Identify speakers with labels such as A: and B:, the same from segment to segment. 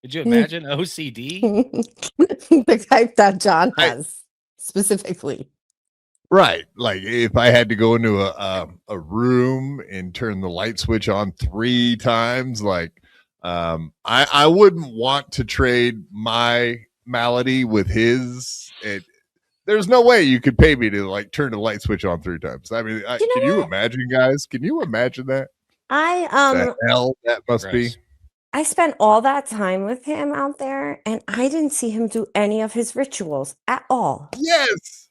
A: Could you imagine OCD?
B: The type that John
C: I-
B: has specifically.
C: Right. Like if I had to go into a room and turn the light switch on 3 times, like I wouldn't want to trade my malady with his. There's no way you could pay me to like turn the light switch on 3 times. I mean,
B: You know
C: can you
B: what?
C: imagine, guys? Can you imagine that? The
B: I
C: hell that must be.
A: Gross.
B: I spent all that time with him out there, and I didn't see him do any of his rituals at all.
C: Yes.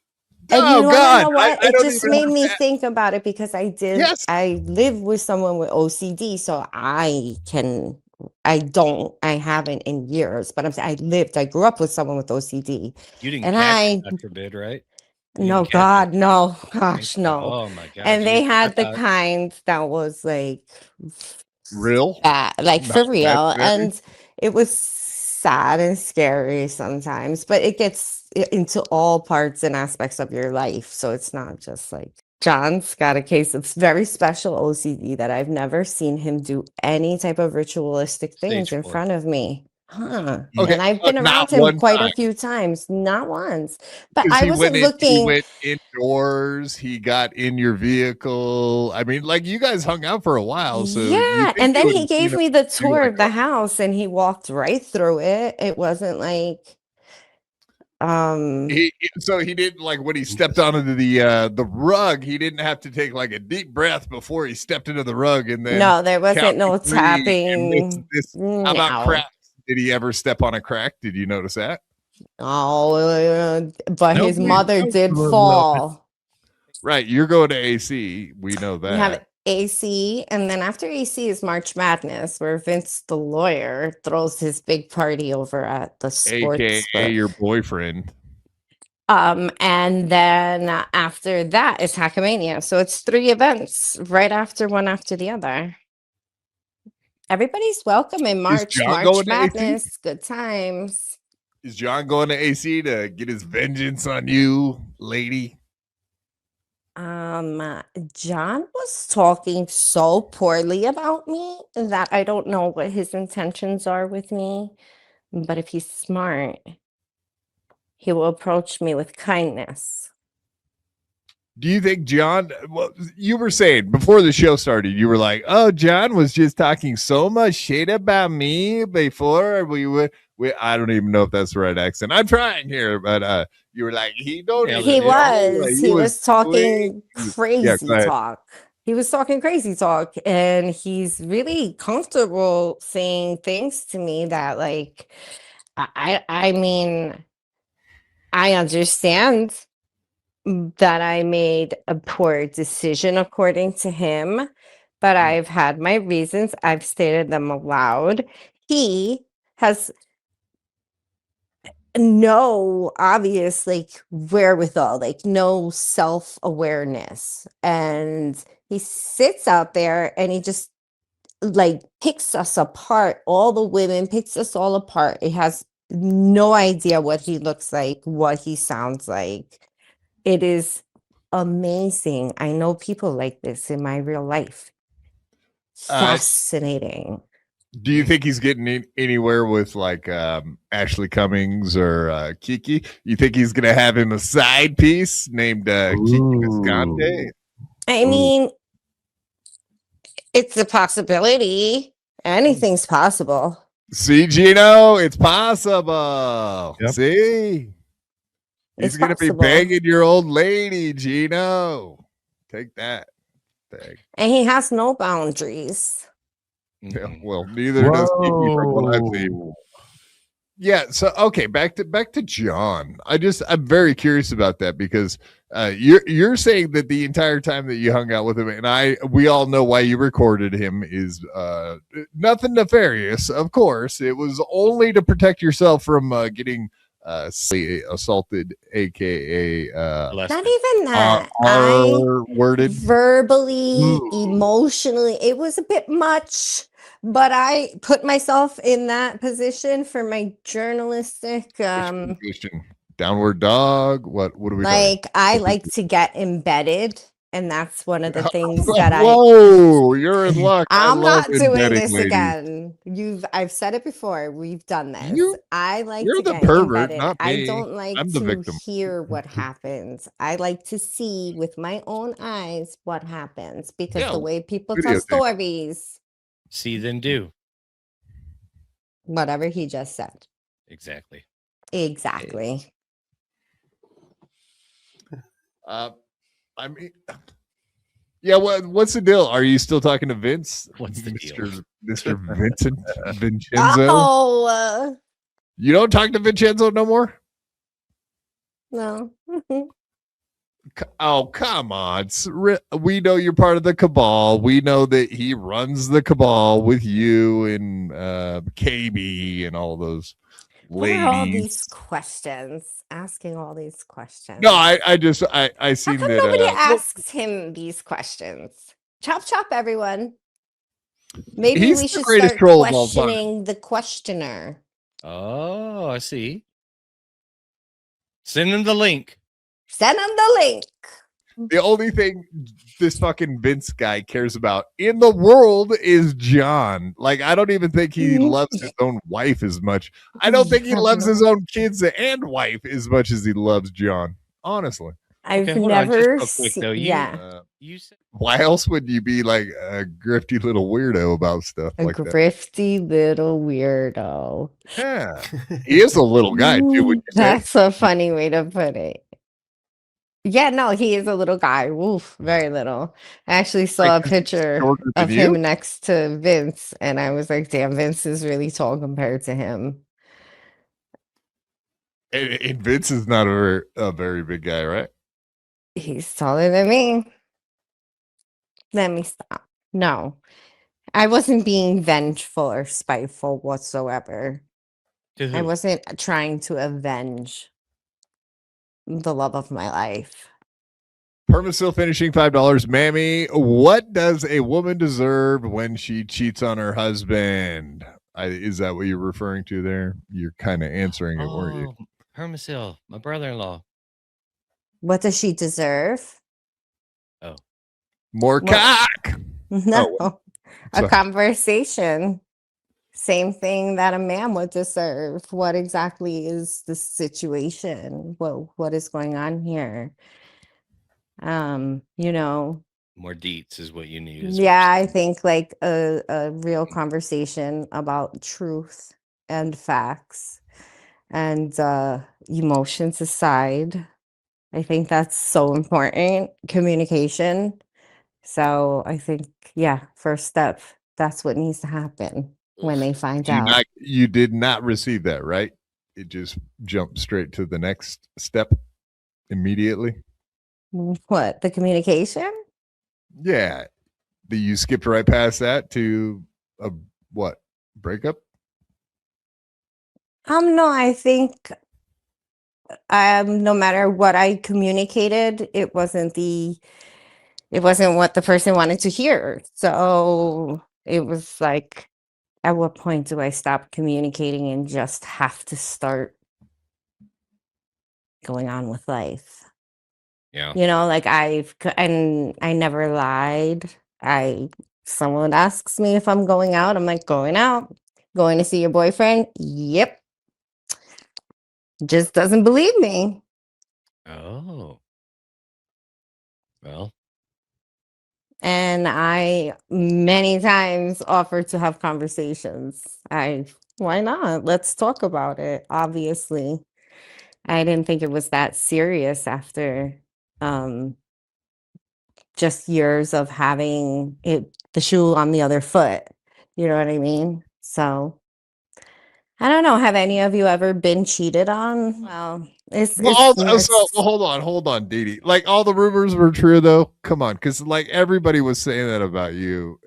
B: And
C: Oh
B: you wanna
C: God.
B: know what?
C: I
B: It
C: don't
B: just
C: even
B: made
C: have
B: me
C: to.
B: think about it because
C: Yes.
B: I live with someone with OCD, so I haven't in years, but I grew up with someone with OCD.
A: You didn't
B: And
A: catch it, God forbid, right? You
B: no,
A: didn't catch
B: God,
A: it.
B: no,
A: Thank
B: gosh,
A: God.
B: no.
A: Oh my gosh.
B: And they had the
A: thought-
B: kind that was like
C: Real.
B: like
C: Not
B: for real.
C: imaginary?
B: And it was sad and scary sometimes, but it gets into all parts and aspects of your life. So it's not just like John's got a case of very special OCD that I've never seen him do any type of ritualistic things
A: Stage
B: in
A: 4.
B: front of me. Huh.
C: Okay.
B: And I've been
C: Not
B: around him
C: one
B: quite a
C: time.
B: few times, not once. But
C: Because
B: I
C: he
B: wasn't
C: he
B: looking.
C: went indoors, he got in your vehicle. I mean, like you guys hung out for a while, so you
B: Yeah,
C: think
B: and then
C: would,
B: he gave me the
C: do
B: tour
C: like
B: of the house and he walked right through it. It wasn't like
C: so he didn't like when he stepped onto the rug, he didn't have to take like a deep breath before he stepped into the rug and then
B: no, there wasn't
C: count
B: no
C: to 3 and
B: tapping.
C: how about
B: No.
C: cracks? Did he ever step on a crack? Did you notice that?
B: Oh, but
A: No,
B: his
A: please
B: mother
A: don't.
B: did fall.
C: Right, you're going to AC. We know
B: We have
C: that.
B: AC, and then after AC is March Madness, where Vince the lawyer throws his big party over at the sports
C: AKA
B: book.
C: your boyfriend.
B: And then after that is Hackmania. So it's 3 events right after one after the other. Everybody's welcome in March.
C: John
B: March
C: going to AC?
B: Madness, good times.
C: Is John going to AC to get his vengeance on you, lady?
B: John was talking so poorly about me that I don't know what his intentions are with me. But if he's smart, he will approach me with kindness.
C: Do you think John? Well, you were saying before the show started, you were like, "Oh, John was just talking so much shit about me before we would." I don't even know if that's the right accent. I'm trying here, but you were like, "He don't."
A: Yeah,
B: He
A: that
B: was. He was talking
C: Yeah,
B: crazy
C: go ahead.
B: talk. He was talking crazy talk, and he's really comfortable saying things to me that, like, I mean, I understand that I made a poor decision according to him, but I've had my reasons. I've stated them aloud. He has no obvious like wherewithal, like no self-awareness. And he sits out there and he just like picks us apart, all the women, picks us all apart. He has no idea what he looks like, what he sounds like. It is amazing. I know people like this in my real life. Fascinating.
C: Do you think he's getting anywhere with like Ashley Cummings or Kiki? You think he's gonna have him a side piece named Kiki Visconti?
B: I mean, it's a possibility. Anything's possible.
C: See, Gino, it's possible.
A: Yep.
C: See,
B: It's
C: he's gonna be
B: possible.
C: banging your old lady, Gino. Take that thing.
B: And he has no boundaries.
C: Yeah, well, neither does Kiki from what I've seen. Yeah, so okay, back to John. I'm very curious about that because you're saying that the entire time that you hung out with him, and we all know why you recorded him is nothing nefarious, of course. It was only to protect yourself from getting assaulted, aka
B: Not even that.
C: worded.
B: Verbally, emotionally, it was a bit much. But I put myself in that position for my journalistic
C: Position. Downward dog. What are we doing?
B: like I like to get embedded And that's one of the things that
C: Whoa, you're in luck. I
B: I'm
C: love
B: not doing
C: embedding
B: this
C: ladies.
B: again. I've said it before. We've done this. I like
C: You're
B: to
C: the
B: get
C: pervert,
B: embedded.
C: not
B: I
C: me.
B: don't like
C: I'm the
B: to
C: victim.
B: hear what happens. I like to see with my own eyes what happens, because
C: Yeah,
B: the way people tell
C: videotape.
B: stories,
A: See then do.
B: whatever he just said.
A: Exactly.
B: Exactly.
C: I mean, yeah. What's the deal? Are you still talking to Vince?
A: What's the deal?
C: Mr. Vincent Vincenzo?
B: Oh,
C: You don't talk to Vincenzo no more?
B: no.
C: Oh, come on. We know you're part of the cabal. We know that he runs the cabal with you and KB and all those
B: What are all these
C: ladies.
B: questions? Asking all these questions.
C: No, I
B: How
C: seen
B: come
C: that.
B: nobody asks him these questions? Chop chop, everyone. Maybe
C: He's
B: we
C: the
B: should
C: greatest
B: start
C: troll of all time.
B: questioning the questioner.
A: Oh, I see. Send him the link.
B: Send him the link.
C: The only thing this fucking Vince guy cares about in the world is John. Like, I don't even think he loves his own wife as much. I don't think he loves his own kids and wife as much as he loves John. Honestly.
B: I've
A: Okay, hold on, just
B: never
A: real quick, though.
B: yeah.
A: You said
C: Why else would you be like a grifty little weirdo about stuff
B: A
C: like that?
B: grifty little weirdo.
C: Yeah. He is a little guy, too, would you say?
B: That's a funny way to put it. Yeah, no, he is a little guy. Woof, very little. I actually saw
C: Like,
B: a picture
C: shorter than
B: of
C: you?
B: him next to Vince, and I was like, damn, Vince is really tall compared to him.
C: And Vince is not a very big guy, right?
B: He's taller than me. Let me stop. No, I wasn't being vengeful or spiteful whatsoever.
A: to who?
B: I wasn't trying to avenge the love of my life.
C: Perma still finishing $5. Mammy, what does a woman deserve when she cheats on her husband? Is that what you're referring to there? You're kind of answering it, weren't you?
A: Oh, Hermosil, my brother-in-law.
B: What does she deserve?
A: Oh,
C: More cock.
B: No, a
C: sorry.
B: conversation. Same thing that a man would deserve. What exactly is the situation? What is going on here? You know,
A: more deets is what you need. Is
B: yeah, I think like a real conversation about truth and facts and emotions aside. I think that's so important. Communication. So I think, yeah, first step, that's what needs to happen when they find out.
C: You did not receive that, right? It just jumped straight to the next step immediately.
B: What, the communication?
C: Yeah. You skipped right past that to a what? Breakup?
B: No, I think no matter what I communicated, it wasn't what the person wanted to hear. So it was like, at what point do I stop communicating and just have to start going on with life?
A: Yeah.
B: You know, like and I never lied. Someone asks me if I'm going out, I'm like, going out, going to see your boyfriend. Yep. Just doesn't believe me.
A: Oh. Well.
B: And I many times offered to have conversations. Why not? Let's talk about it. Obviously, I didn't think it was that serious after just years of having the shoe on the other foot. You know what I mean? So I don't know. Have any of you ever been cheated on? Well,
C: hold on, Dee Dee. Like, all the rumors were true, though. Come on, because like everybody was saying that about you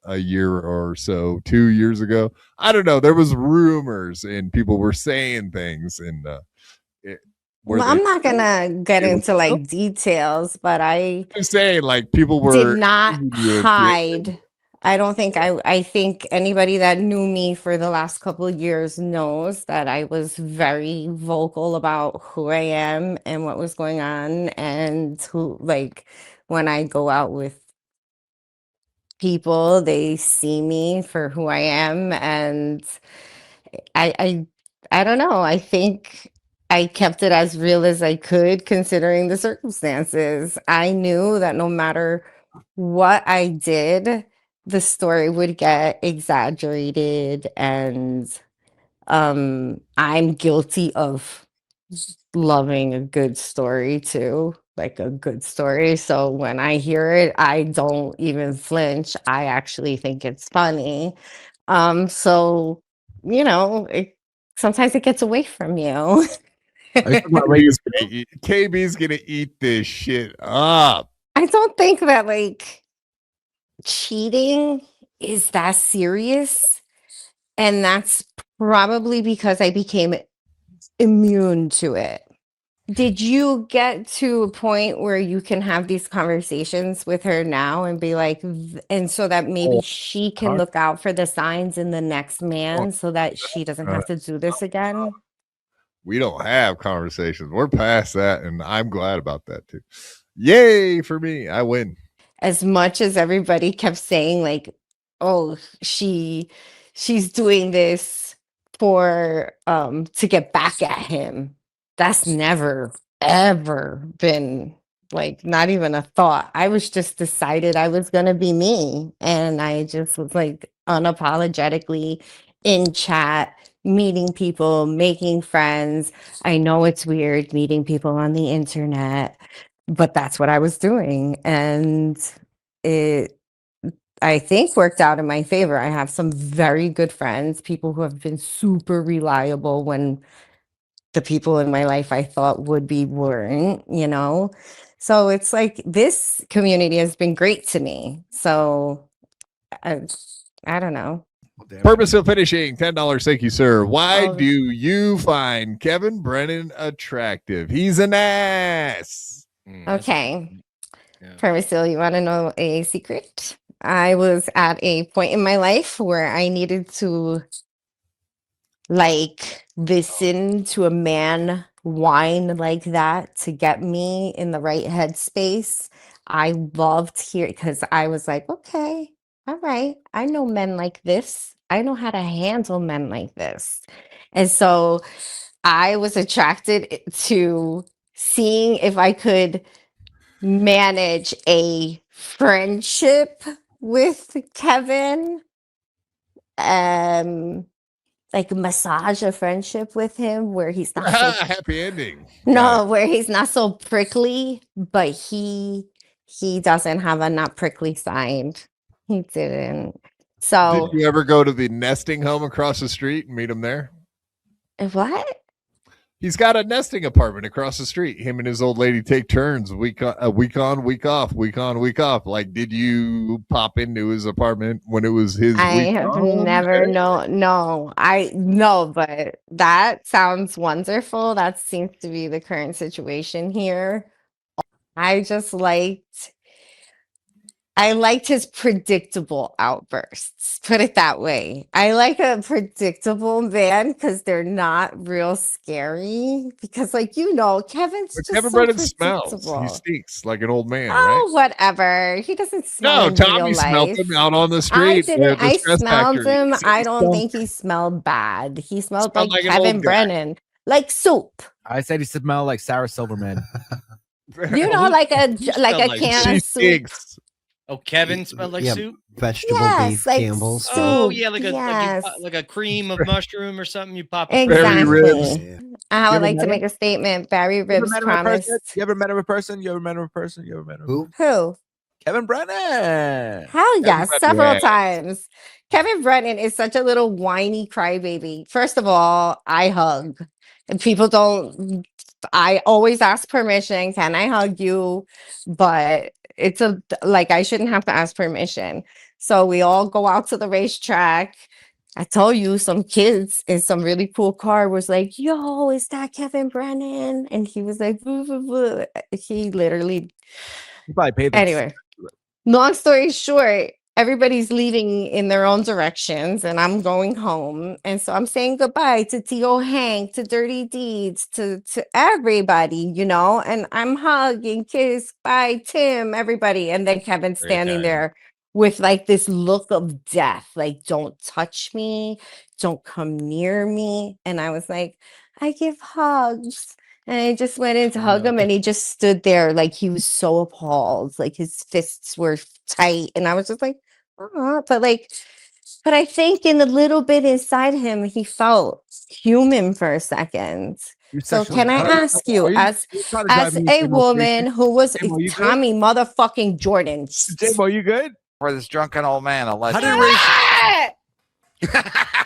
C: a year or so, 2 years ago. I don't know. There was rumors and people were saying things, and
B: I'm not gonna get into like details, but I'm
C: saying like people were
B: did not hide. I think anybody that knew me for the last couple of years knows that I was very vocal about who I am and what was going on and who, like, when I go out with people, they see me for who I am, and I I I don't know. I think I kept it as real as I could considering the circumstances. I knew that no matter what I did, the story would get exaggerated, and I'm guilty of loving a good story too, like a good story. So when I hear it, I don't even flinch. I actually think it's funny. So sometimes it gets away from you.
D: Are you talking about Ray
C: KB's gonna eat this shit up.
B: I don't think that like cheating is that serious. And that's probably because I became immune to it. Did you get to a point where you can have these conversations with her now and be like, and so that maybe she can
D: hard.
B: look out for the signs in the next man so that she doesn't have to do this again?
C: We don't have conversations. We're past that, and I'm glad about that too. Yay for me. I win.
B: As much as everybody kept saying like, oh, she's doing this for to get back at him. That's never ever been like not even a thought. I was just decided I was going to be me, and I just was like unapologetically in chat, meeting people, making friends. I know it's weird meeting people on the internet, but that's what I was doing, and it I think worked out in my favor. I have some very good friends, people who have been super reliable when the people in my life I thought would be weren't. So it's like this community has been great to me. So I don't know.
C: Purposeful finishing, $10. Thank you, sir. Why
B: Oh.
C: do you find Kevin Brennan attractive? He's an ass.
B: Okay. Purposeful, you want to know a secret? I was at a point in my life where I needed to like listen to a man whine like that to get me in the right headspace. I loved hearing because I was like, okay, all right, I know men like this. I know how to handle men like this. And so I was attracted to seeing if I could manage a friendship with Kevin. Like massage a friendship with him where he's not so
C: happy ending.
B: where he's not so prickly, but he doesn't have a not prickly side. He didn't. So
C: did you ever go to the nesting home across the street and meet him there?
B: What?
C: He's got a nesting apartment across the street. Him and his old lady take turns week on, week off, week on, week off. Like, did you pop into his apartment when it was his
B: I
C: week
B: have
C: on?
B: never no, but that sounds wonderful. That seems to be the current situation here. I liked his predictable outbursts. Put it that way. I like a predictable man because they're not real scary. Because, Kevin's
C: But
B: just
C: Kevin
B: so
C: Brennan smells.
B: predictable.
C: He stinks like an old man,
B: Oh,
C: right?
B: whatever. He doesn't smell
C: No,
B: in
C: Tommy
B: real
C: smelled
B: life.
C: him out on the
B: I
C: street.
B: didn't.
C: The
B: I
C: stress
B: smelled
C: factory.
B: him.
C: He
B: I don't
C: stunk.
B: think he smelled bad. He smelled
C: Smelled
B: like
C: like an old
B: Kevin
C: guy.
B: Brennan, like soup.
D: I said he smelled like Sarah Silverman.
B: Like a
A: smelled like
B: can
C: She
B: of soup.
C: stinks.
A: Oh, Kevin smelled like
E: Yeah,
A: soup.
E: vegetable
B: Yes,
E: beef
B: like
E: Campbell's.
B: soup.
A: Oh yeah, like
B: Yes.
A: a cream of mushroom or something. You pop it.
C: Very ribs.
B: Exactly. I would
D: ever
B: like
D: met
B: to
D: him?
B: make a statement. Barry Ribs promised.
D: You ever met him in person? You ever met him in person? You ever met him?
E: Who?
B: Who?
D: Kevin Brennan.
B: Hell yeah,
C: Everybody
B: several
C: has.
B: times. Kevin Brennan is such a little whiny crybaby. First of all, I hug. And people don't. I always ask permission. Can I hug you? But it's I shouldn't have to ask permission. So we all go out to the racetrack. I told you some kids in some really cool car was like, yo, is that Kevin Brennan? And he was like, boo, boo, boo. He literally
D: You probably paid them.
B: Anyway, long story short, everybody's leaving in their own directions, and I'm going home. And so I'm saying goodbye to T.O. Hank, to Dirty Deeds, to everybody, you know, and I'm hugging, kiss, bye, Tim, everybody. And then Kevin's standing there with like this look of death, like, don't touch me, don't come near me. And I was like, I give hugs. And I just went in to hug him, and he just stood there like he was so appalled, like his fists were tight. And I was just like, oh, but I think in a little bit inside him, he felt human for a second. So can I ask you, as a woman who was Tommy motherfucking Jordan,
D: J-Mo, you good?
E: For this drunken old man, I'll let
D: How
E: you.
D: did it raise?